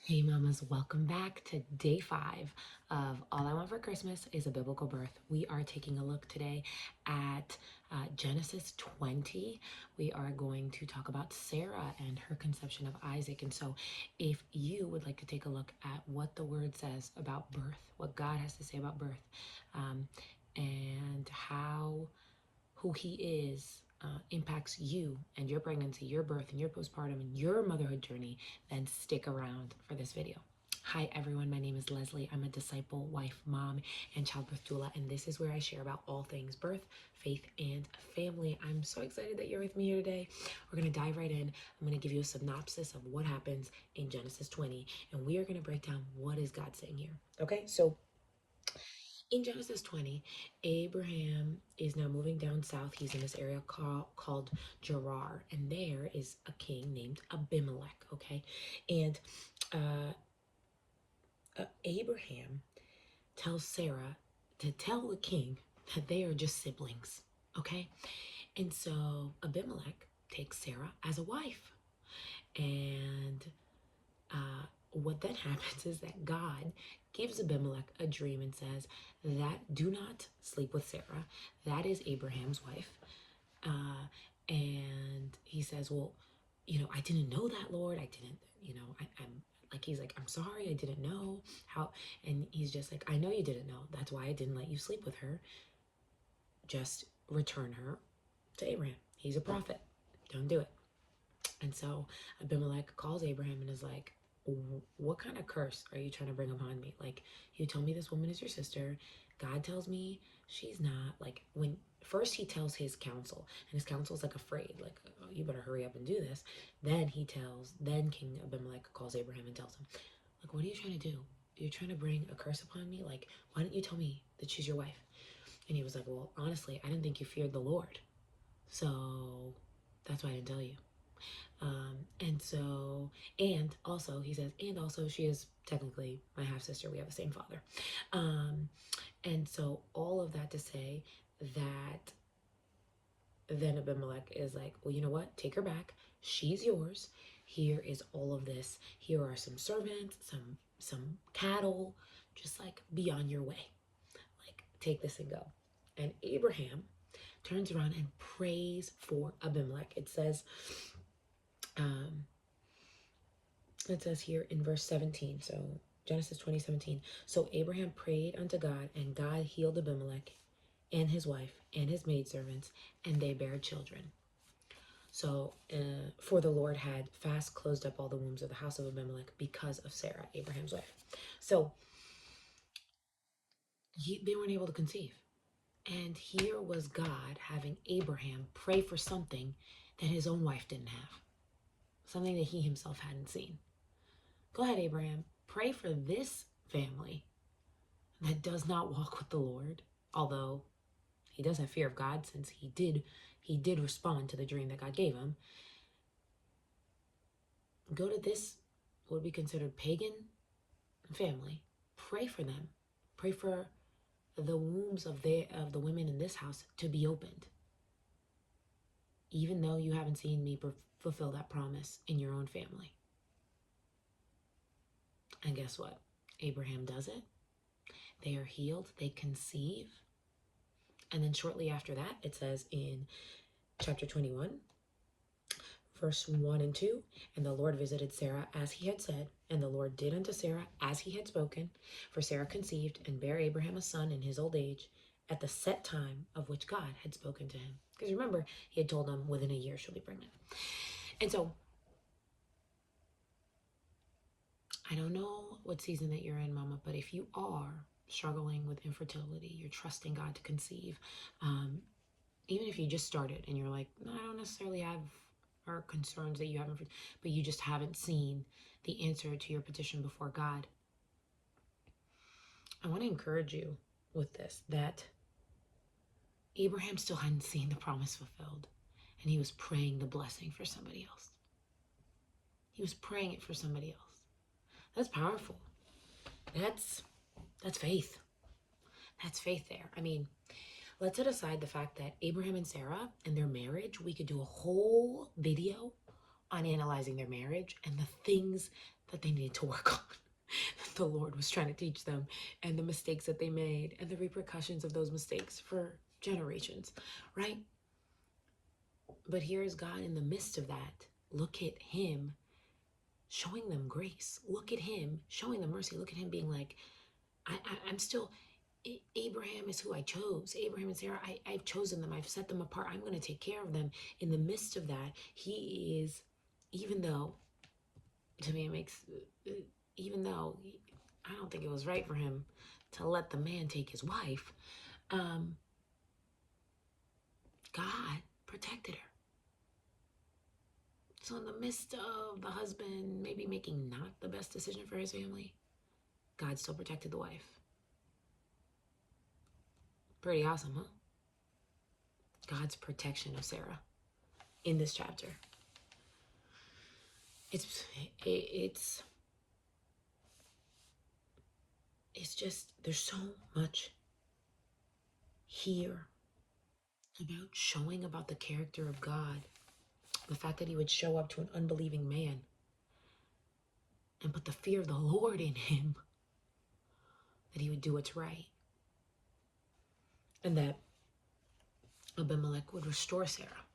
Hey mamas, welcome back to day 5 of All I Want for Christmas is a Biblical Birth. We are taking a look today at Genesis 20. We are going to talk about Sarah and her conception of Isaac. And so if you would like to take a look at what the word says about birth, what God has to say about birth, and who he is impacts you and your pregnancy, your birth, and your postpartum, and your motherhood journey, then stick around for this video. Hi everyone, my name is Leslie. I'm a disciple, wife, mom, and childbirth doula, and this is where I share about all things birth, faith, and family. I'm so excited that you're with me here today. We're going to dive right in. I'm going to give you a synopsis of what happens in Genesis 20, and we are going to break down what is God saying here. Okay, so in Genesis 20, Abraham is now moving down south. He's in this area called Gerar, and there is a king named Abimelech, okay? And Abraham tells Sarah to tell the king that they are just siblings, okay? And so Abimelech takes Sarah as a wife. And what then happens is that God gives Abimelech a dream and says that do not sleep with Sarah. That is Abraham's wife. And he says, well, I didn't know that, Lord. I didn't, I'm like, he's like, I'm sorry, I didn't know how. And he's just like, I know you didn't know. That's why I didn't let you sleep with her. Just return her to Abraham. He's a prophet. Don't do it. And so Abimelech calls Abraham and is like, what kind of curse are you trying to bring upon me? Like, you told me this woman is your sister. God tells me she's not. Like, when first he tells his council, and his council's like afraid, like, oh, you better hurry up and do this. Then King Abimelech calls Abraham and tells him, like, what are you trying to do? You're trying to bring a curse upon me? Like, why didn't you tell me that she's your wife? And he was like, well, honestly, I didn't think you feared the Lord. So that's why I didn't tell you. And also he says, and also she is technically my half sister. We have the same father. And so all of that to say that then Abimelech is like, well, you know what? Take her back. She's yours. Here is all of this. Here are some servants, some cattle. Just like be on your way. Like take this and go. And Abraham turns around and prays for Abimelech. It says here in verse 17, so Genesis 20:17. So Abraham prayed unto God, and God healed Abimelech and his wife and his maidservants, and they bare children. So for the Lord had fast closed up all the wombs of the house of Abimelech because of Sarah, Abraham's wife. So they weren't able to conceive. And here was God having Abraham pray for something that his own wife didn't have, something that he himself hadn't seen. Go ahead, Abraham, pray for this family that does not walk with the Lord, although he does have fear of God since he did respond to the dream that God gave him. Go to this, what would be considered pagan family. Pray for them. Pray for the wombs of the women in this house to be opened. Even though you haven't seen me fulfill that promise in your own family. And guess what? Abraham does it. They are healed. They conceive. And then shortly after that, it says in chapter 21, verse 1 and 2, and the Lord visited Sarah as he had said, and the Lord did unto Sarah as he had spoken. For Sarah conceived and bare Abraham a son in his old age at the set time of which God had spoken to him. Because remember, he had told him within a year she'll be pregnant. And so, I don't know what season that you're in, mama, but if you are struggling with infertility, you're trusting God to conceive, even if you just started and you're like, no, I don't necessarily have or concerns that you haven't, but you just haven't seen the answer to your petition before God. I want to encourage you with this, that Abraham still hadn't seen the promise fulfilled, and he was praying the blessing for somebody else. He was praying it for somebody else. That's powerful. That's faith. That's faith there. I mean, let's set aside the fact that Abraham and Sarah and their marriage, we could do a whole video on analyzing their marriage and the things that they needed to work on. The Lord was trying to teach them, and the mistakes that they made and the repercussions of those mistakes for generations, right? But here's God in the midst of that. Look at him showing them grace. Look at him showing them mercy. Look at him being like, I'm still, Abraham is who I chose. Abraham and Sarah, I've chosen them. I've set them apart. I'm going to take care of them. In the midst of that, he is, even though, to me, it makes, even though I don't think it was right for him to let the man take his wife, God protected her. So in the midst of the husband maybe making not the best decision for his family, God still protected the wife. Pretty awesome, huh? God's protection of Sarah in this chapter. It's just, there's so much here about showing about the character of God. The fact that he would show up to an unbelieving man and put the fear of the Lord in him, that he would do what's right, and that Abimelech would restore Sarah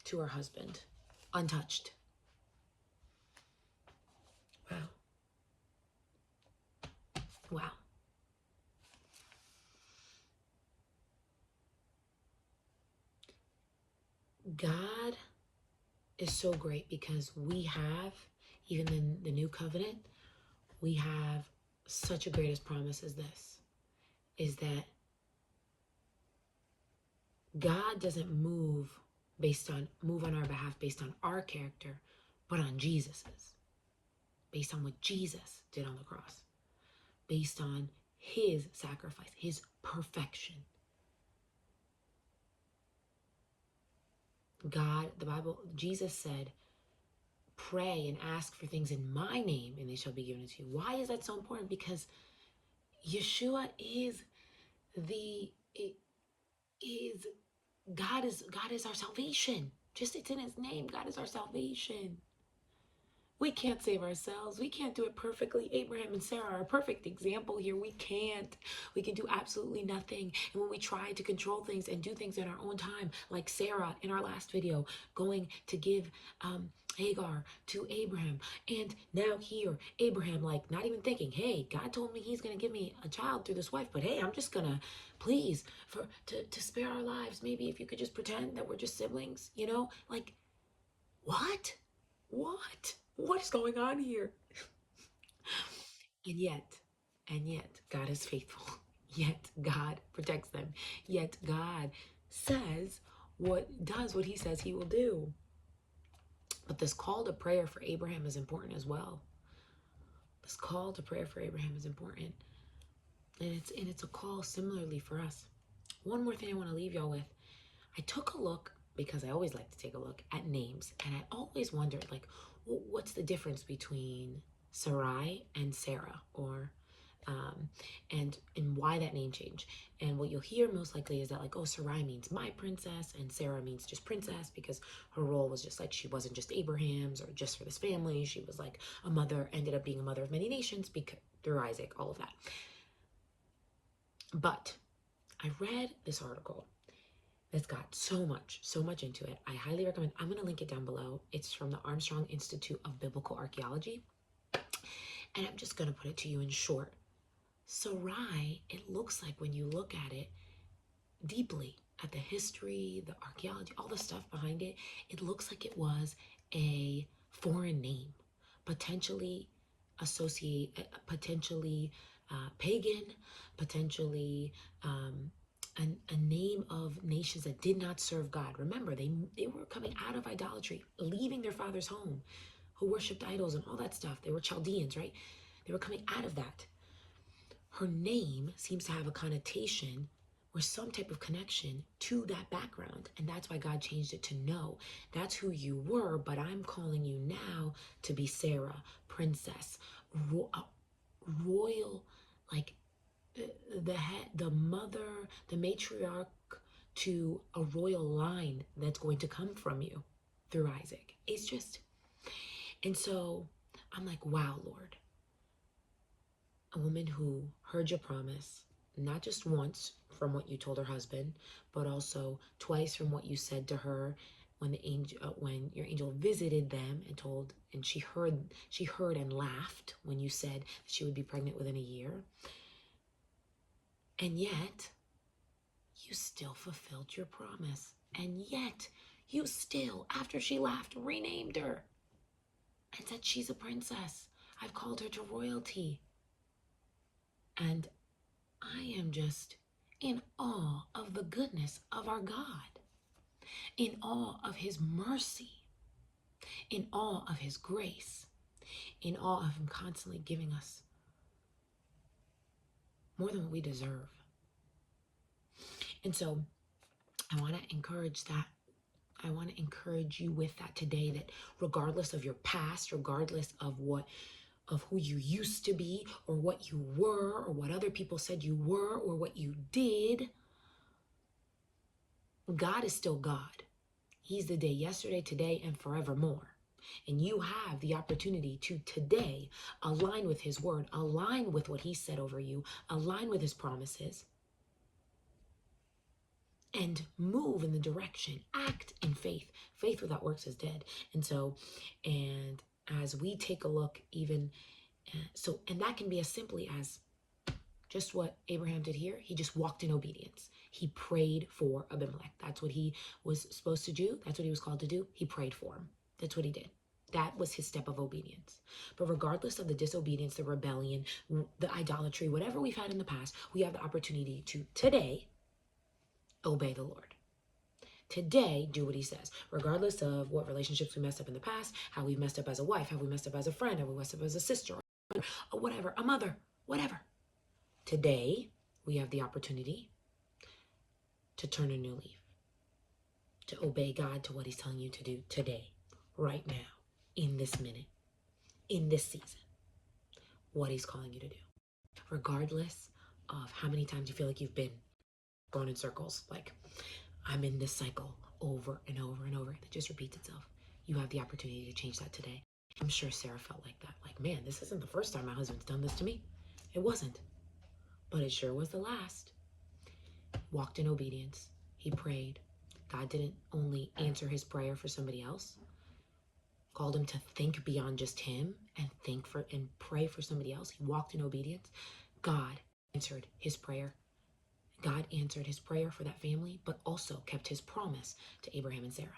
to her husband untouched. Wow. Wow. God is so great because we have, even in the new covenant, we have such a greatest promise as this, is that God doesn't move on our behalf based on our character, but on Jesus's, based on what Jesus did on the cross, based on his sacrifice, his perfection. God, the Bible, Jesus said, pray and ask for things in my name and they shall be given to you. Why is that so important? Because Yeshua God is our salvation. Just, it's in his name. God is our salvation. We can't save ourselves. We can't do it perfectly. Abraham and Sarah are a perfect example here. We can't. We can do absolutely nothing. And when we try to control things and do things in our own time, like Sarah in our last video, going to give Hagar to Abraham. And now here, Abraham, like, not even thinking, hey, God told me he's going to give me a child through this wife, but hey, I'm just going to, please, to spare our lives, maybe if you could just pretend that we're just siblings, you know? Like, what? What is going on here? And yet, God is faithful. Yet, God protects them. Yet, God does what he says he will do. But this call to prayer for Abraham is important as well. This call to prayer for Abraham is important. And it's a call similarly for us. One more thing I want to leave y'all with. I took a look, because I always like to take a look at names, and I always wondered, like, what's the difference between Sarai and Sarah, or and why that name change? And what you'll hear most likely is that, like, oh, Sarai means my princess, and Sarah means just princess, because her role was just like, she wasn't just Abraham's or just for this family. She was like a mother, ended up being a mother of many nations because through Isaac, all of that. But I read this article that's got so much into it. I highly recommend. I'm going to link it down below. It's from the Armstrong Institute of Biblical Archaeology. And I'm just going to put it to you in short. Sarai, it looks like, when you look at it deeply, at the history, the archaeology, all the stuff behind it, it looks like it was a foreign name, potentially pagan, potentially a name of nations that did not serve God. Remember, they were coming out of idolatry, leaving their father's home, who worshipped idols and all that stuff. They were Chaldeans, right? They were coming out of that. Her name seems to have a connotation or some type of connection to that background. And that's why God changed it to no. That's who you were, but I'm calling you now to be Sarah, princess, royal, like, the head, the mother, the matriarch to a royal line that's going to come from you through Isaac. It's just, And so I'm like, wow, Lord, a woman who heard your promise, not just once from what you told her husband, but also twice from what you said to her when the angel, when your angel visited them and told, and she heard and laughed when you said that she would be pregnant within a year. And yet, you still fulfilled your promise. And yet, you still, after she laughed, renamed her and said she's a princess. I've called her to royalty. And I am just in awe of the goodness of our God, in awe of his mercy, in awe of his grace, in awe of him constantly giving us more than what we deserve. And so I want to encourage that. I want to encourage you with that today, that regardless of your past, regardless of who you used to be or what you were or what other people said you were or what you did, God is still God. He's the day yesterday, today, and forevermore. And you have the opportunity to today align with his word, align with what he said over you, align with his promises, and move in the direction, act in faith. Faith without works is dead. And so, and as we take a look even, and that can be as simply as just what Abraham did here. He just walked in obedience. He prayed for Abimelech. That's what he was supposed to do. That's what he was called to do. He prayed for him. That's what he did. That was his step of obedience. But regardless of the disobedience, the rebellion, the idolatry, whatever we've had in the past, we have the opportunity to today obey the Lord. Today, do what he says, regardless of what relationships we messed up in the past, how we messed up as a wife, how we messed up as a friend, how we messed up as a sister, or whatever, a mother, whatever. Today, we have the opportunity to turn a new leaf, to obey God to what he's telling you to do today, right now, in this minute, in this season, what he's calling you to do, regardless of how many times you feel like you've been going in circles, like I'm in this cycle over and over and over that just repeats itself. You have the opportunity to change that today. I'm sure Sarah felt like that. Like, man, this isn't the first time my husband's done this to me. It wasn't, but it sure was the last. Walked in obedience. He prayed. God didn't only answer his prayer for somebody else, called him to think beyond just him and pray for somebody else. He walked in obedience. God answered his prayer. God answered his prayer for that family, but also kept his promise to Abraham and Sarah.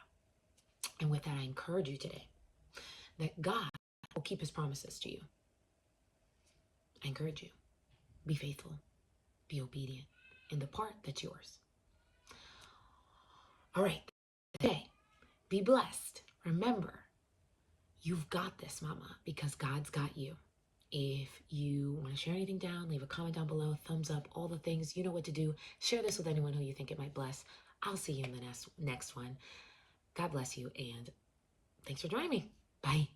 And with that, I encourage you today that God will keep his promises to you. I encourage you, be faithful, be obedient in the part that's yours. All right, today, be blessed. Remember, you've got this, mama, because God's got you. If you want to share anything down, leave a comment down below, thumbs up, all the things. You know what to do. Share this with anyone who you think it might bless. I'll see you in the next one. God bless you, and thanks for joining me. Bye.